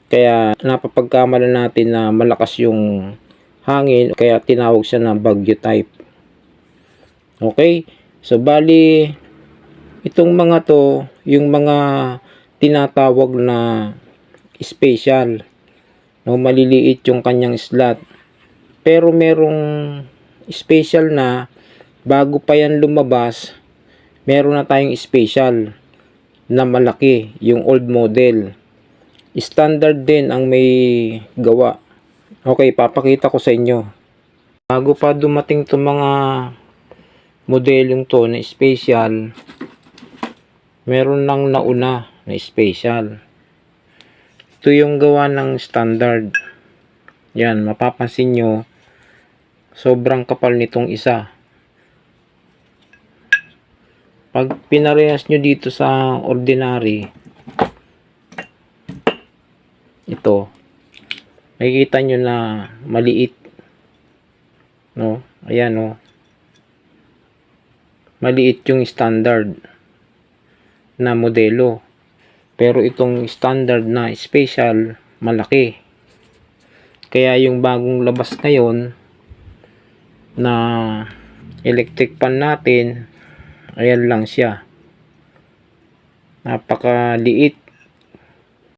Kaya napapagkamalan natin na malakas yung hangin, kaya tinawag siya na bagyo type. Okay? So bali itong mga to, yung mga tinatawag na special, no, maliliit yung kanyang slot. Pero merong special na bago pa yan lumabas, meron na tayong special na malaki, yung old model. Standard din ang may gawa. Okay, papakita ko sa inyo. Bago pa dumating itong mga modelong to na special, meron nang nauna na special. Ito yung gawa ng standard. Yan, mapapansin nyo, sobrang kapal nitong isa. Pag pinarehas nyo dito sa ordinary, ito, makikita nyo na maliit, no? Ayan, no? Maliit yung standard na modelo. Pero itong standard na special, malaki. Kaya yung bagong labas ngayon na electric pan natin, ayan lang siya. Napakaliit.